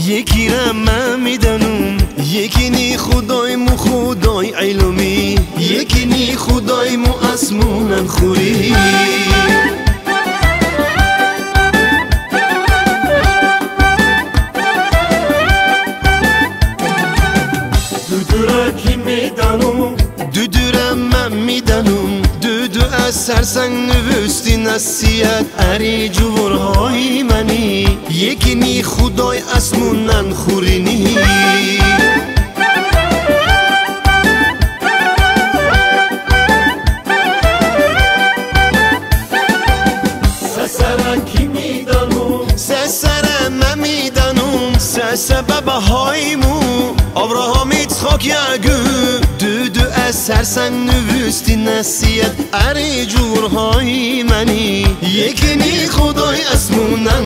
یکی را من میدانم یکی نی خدای مو خدای علمی یکی نی خدای مو اسمونن خوری دودورم من میدانم دودو از سرسنگ نوستی نصیحت اری جورهای منی یکی نی خدای اسمونن خورینی سسره من میدانم سسبب هایمو آبراهام ایتخاک یگو دودو از سرسنگ نوستی نصیحت اری جورهای منی یکی نی خدای اسمونن